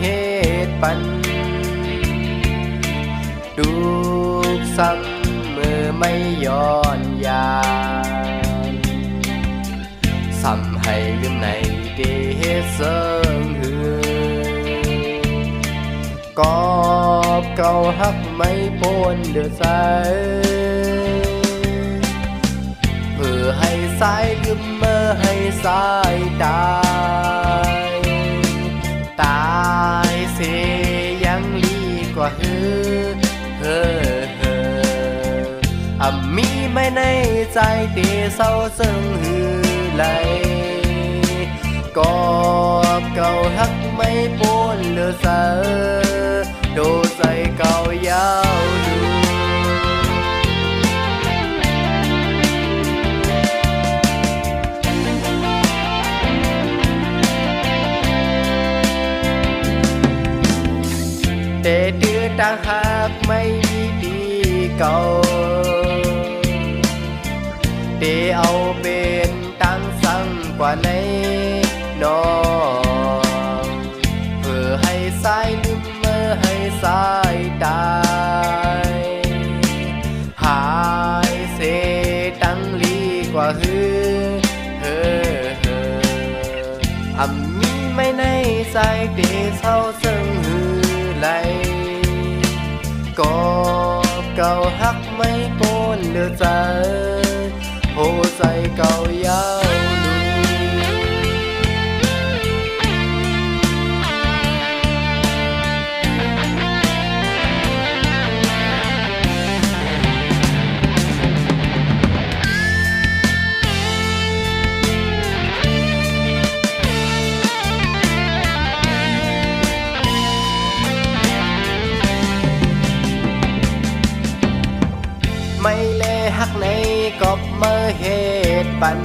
เหตุปันดูซ้ำมือไม่ย้อนยานซ้ำให้ลืมในเดเหตุเสิงหือกอบเก่าหักไม่พ้นเดือดสายเพื่อให้สายลืมเมื่อให้สายตายเสียยังลีกว่ามีไม่ในใจตีเศร้าซึ้งหือไหลกอบเก่าหักไม่พ้นเลือสาโดใจเก่ายาวดูแต่ดื้อต่างหากไม่มีดีเก่าแต่เอาเป็นตั้งสั่งกว่าในน้องเพื่อให้สายลืมเมื่อให้สายตายหายเสตั้งลีกว่ามีไม่ในใจเดเศร้าซึ้งหือไหลกอบเก่าหักไม่พ้นเดือดใจโหใจเก่ายาวดูไม่แลหักในกอบเมื่อเหตุปัน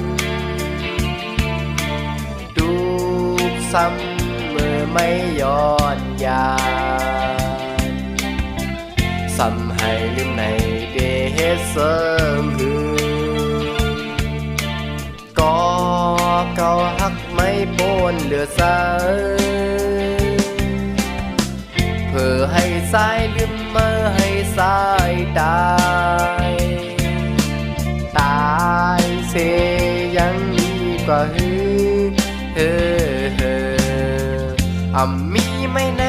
ดูซ้ำเมื่อไม่ย้อนยานซ้ำให้ลืมในเดเหตุเสริมหือกอเก่าหักไม่พ้นเหลือสายเพื่อให้สายลืมเมื่อให้สายตายเสียยังดีกว่ามีไม่ใน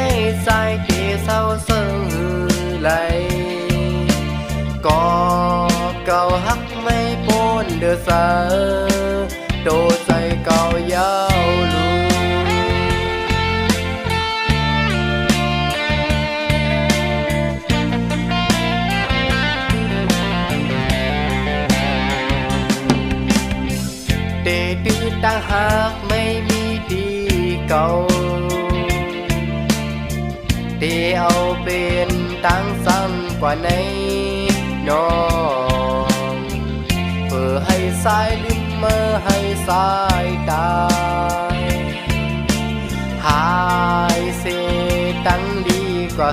ใจเกเศร้าซึ้งหือไหลกอบเก่าหักไม่พ้นเดือดสาโดใจเก่ายาวลูดื้อต่างหากไม่มีดีเก่าที่เอาเป็นตั้งซ้ำกว่าในน้องเพื่อให้สายลืมเมื่อให้สายตายหายเสียตั้งดีกว่า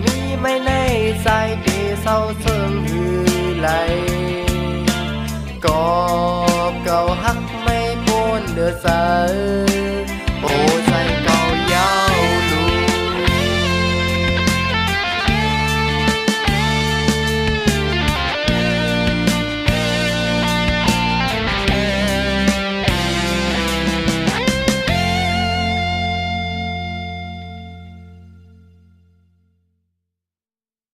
มีไม่ในใจที่เศร้าซึ้งหือไหลกอบเก่าหักไม่พ้นเดือดสาย